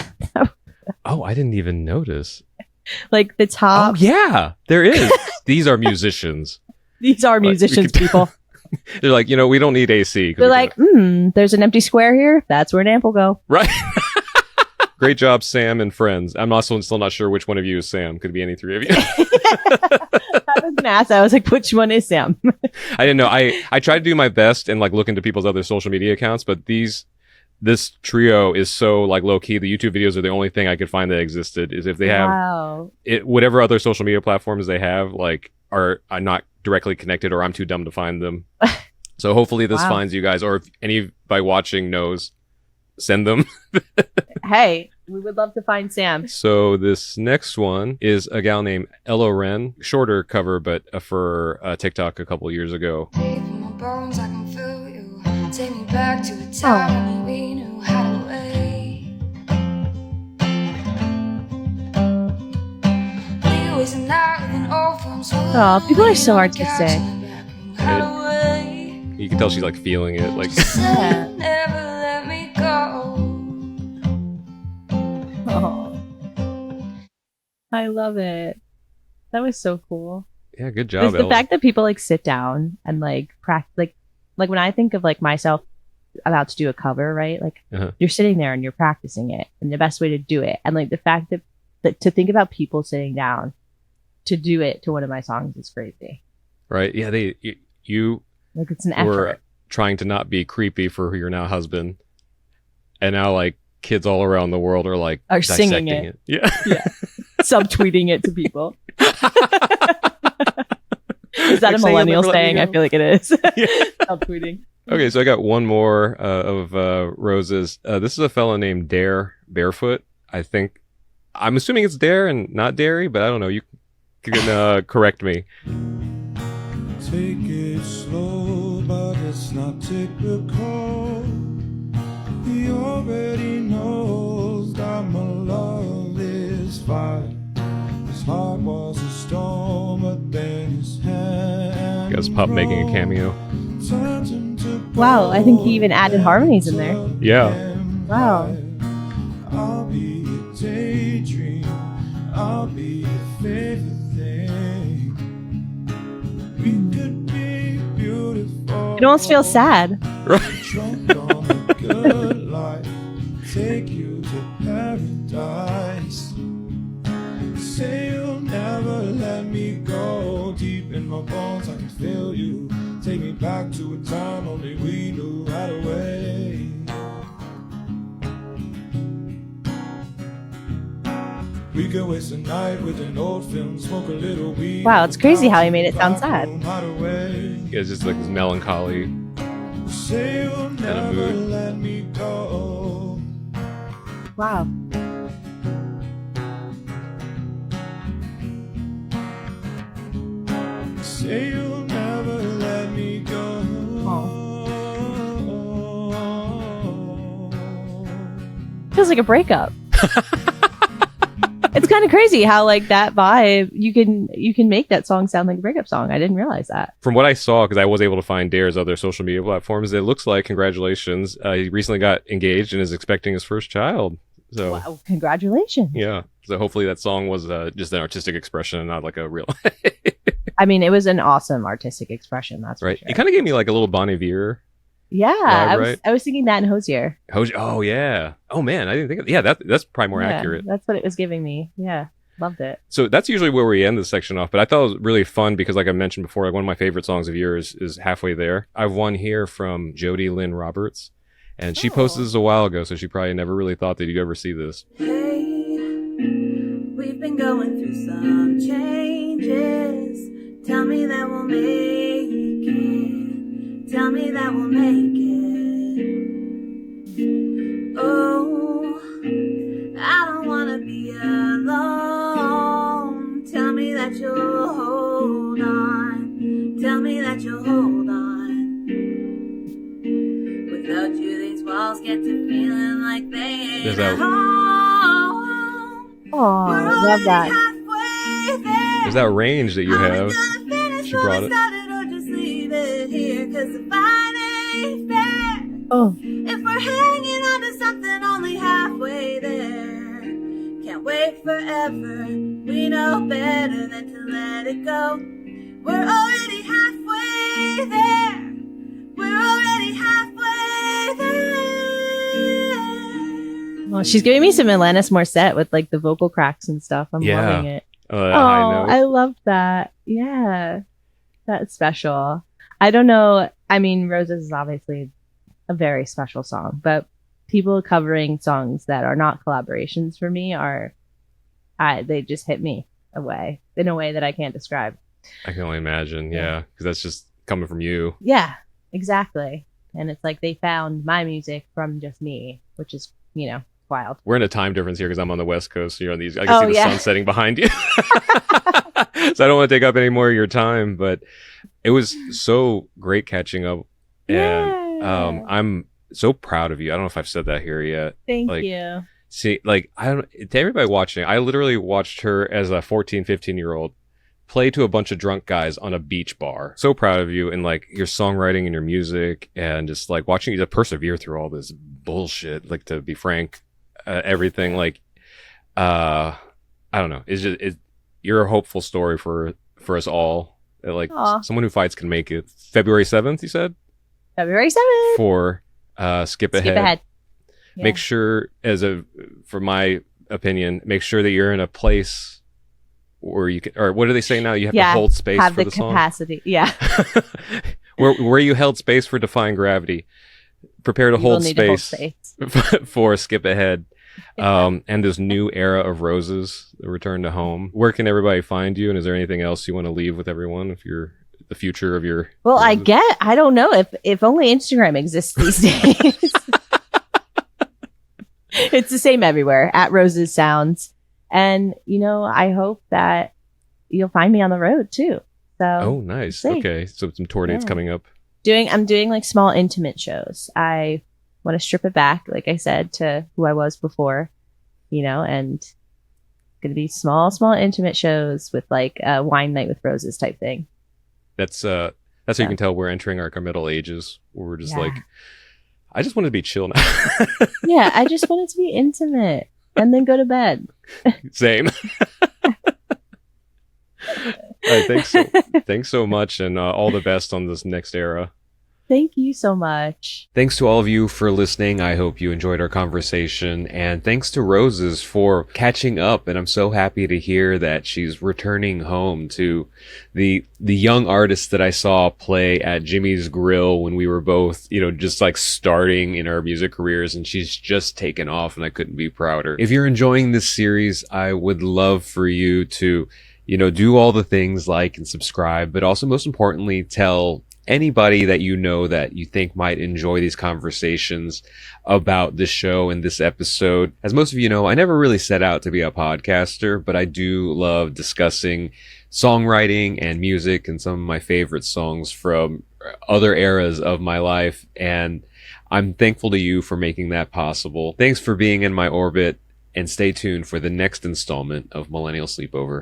Oh, I didn't even notice. Like the Oh top. yeah, there is. These are musicians. These are we musicians, could- people. They're like, we don't need AC. 'cause They're we can- like, there's an empty square here. That's where an amp will go. right. Great job, Sam and friends. I'm also still not sure which one of you is Sam. Could be any three of you. I was gonna ask. I was like, which one is Sam? I didn't know. I tried to do my best and like look into people's other social media accounts, but this trio is so like low key. The YouTube videos are the only thing I could find that existed. Is if they have Wow. it, whatever other social media platforms they have, like are not directly connected, or I'm too dumb to find them. So hopefully this Wow. finds you guys, or if anybody watching knows send them. Hey, we would love to find Sam. So this next one is a gal named Ella Wren. Shorter cover, but for TikTok a couple years ago. Deep in my bones, I can feel you. Take me back to a time when we knew how to wait. We was an out with an old film, so Oh, people are so artistic. You can tell she's like feeling it. Like, Yeah. Never let me go. Oh, I love it. That was so cool. yeah, good It's job, the Ella. fact that people like sit down and like practice, like when I think of like myself about to do a cover, right? Like you're sitting there and you're practicing it, and the best way to do it, and like the fact that to think about people sitting down to do it to one of my songs is crazy. Right? Yeah, you Like it's an were effort. trying to not be creepy for your now husband, and now like kids all around the world are like Are singing dissecting it. Yeah. Yeah, subtweeting it to people. Is that Like a saying, millennial "Never let me saying? I go." feel like it is. Yeah. Subtweeting. Okay, so I got one more of Roses. This is a fella named Dare Barefoot. I'm assuming it's Dare and not Dairy, but I don't know. You can correct me. Take it slow, but it's not typical. He already knows that my love is fire. His heart was a storm, but then his hand. You guys Pup making a cameo. turned into Wow, I think he even added harmonies in there. Yeah. Wow. I'll be a daydream. I'll be your favorite thing. We could be beautiful. It almost feels sad. Drunk on a good life. Take you to paradise. Say you'll never let me go. Deep in my bones, I can feel you. Take me back to a time only we knew how to wait. We could waste a night with an old film, smoke a little weed. Wow, it's crazy how he made it sound sad. Yeah, it's just like this melancholy. Say you'll never mood. let me go. Wow. Say you'll never let me go. Feels like a breakup. It's kind of crazy how like that vibe you can make that song sound like a breakup song. I didn't realize that. From what I saw, because I was able to find Dare's other social media platforms, it looks like, congratulations, he recently got engaged and is expecting his first child. So, Wow, congratulations. yeah. So hopefully that song was just an artistic expression and not like a real... I mean, it was an awesome artistic expression. That's right. For sure. It kind of gave me like a little Bon Iver. Yeah, vibe, I was thinking that in Hosier. Oh, yeah. Oh, man. I didn't think of... Yeah, that's probably more Yeah, accurate. That's what it was giving me. Yeah, loved it. So that's usually where we end this section off, but I thought it was really fun because, like I mentioned before, like one of my favorite songs of yours is Halfway There. I have one here from Jody Lynn Roberts, and she posted this a while ago, so she probably never really thought that you'd ever see this. Hey, we've been going through some changes. Tell me that we'll make it. Tell me that we'll make it. Oh, I don't wanna be alone. Tell me that you'll hold on. Tell me that you'll hold on. Without you, these walls get to feeling like they ain't There's that- home. Oh, We're I love that. halfway there. There's that range that you have. She brought it. Or just leave it here, 'cause the fight ain't fair. Oh, If we're hanging on to something only halfway there, can't wait forever. We know better than to let it go. We're already halfway there. We're already halfway there. well, she's giving me some Alanis Morissette with like the vocal cracks and stuff. I'm Yeah. loving it. High Oh, note. I love that. Yeah, that's special. I don't know. I mean, Roses is obviously a very special song, but people covering songs that are not collaborations for me they just hit me in a way that I can't describe. I can only imagine, yeah, because that's just coming from you. Yeah, exactly. And it's like they found my music from just me, which is, wild. We're in a time difference here because I'm on the West Coast. So you're on these. I can Oh, see the yeah. sun setting behind you. So I don't want to take up any more of your time, but it was so great catching up. And Yeah. I'm so proud of you. I don't know if I've said that here yet. Thank like, you. See, like, I don't, to everybody watching, I literally watched her as a 14, 15-year-old play to a bunch of drunk guys on a beach bar. So proud of you and like your songwriting and your music and just like watching you to persevere through all this bullshit. Like, to be frank, everything like, I don't know. You're a hopeful story for us all. Like, Aw. someone who fights can make it. February 7th, you said? February 7th. For Skip Ahead. Skip ahead. Yeah. Make sure, for my opinion, make sure that you're in a place where you can, or what do they say now? You have to hold space have for the the song. capacity. Yeah. where you held space for Defying Gravity. Prepare to You will hold need to hold space space. for Skip Ahead. And this new era of Roses, the return to home. Where can everybody find you? And is there anything else you want to leave with everyone if you're the future of your Well, Roses? I don't know if only Instagram exists these days. It's the same everywhere at Rozes Sounds. And, I hope that you'll find me on the road too. So Oh, nice. see. Okay. So some tour dates Yeah. coming up. I'm doing like small intimate shows. I want to strip it back, like I said, to who I was before, and gonna be small intimate shows with like a wine night with roses type thing. That's how you can tell we're entering our middle ages, where we're just Yeah. like, I just want to be chill now. Yeah, I just want it to be intimate and then go to bed. Same. All right, thanks so much, and all the best on this next era. Thank you so much. Thanks to all of you for listening. I hope you enjoyed our conversation, and thanks to Roses for catching up. And I'm so happy to hear that she's returning home to the young artists that I saw play at Jimmy's Grill when we were both, just like starting in our music careers, and she's just taken off, and I couldn't be prouder. If you're enjoying this series, I would love for you to, do all the things, like and subscribe, but also most importantly, tell anybody that that you think might enjoy these conversations about this show and this episode. As most of you know, I never really set out to be a podcaster, but I do love discussing songwriting and music and some of my favorite songs from other eras of my life. And I'm thankful to you for making that possible. Thanks for being in my orbit, and stay tuned for the next installment of Millennial Sleepover.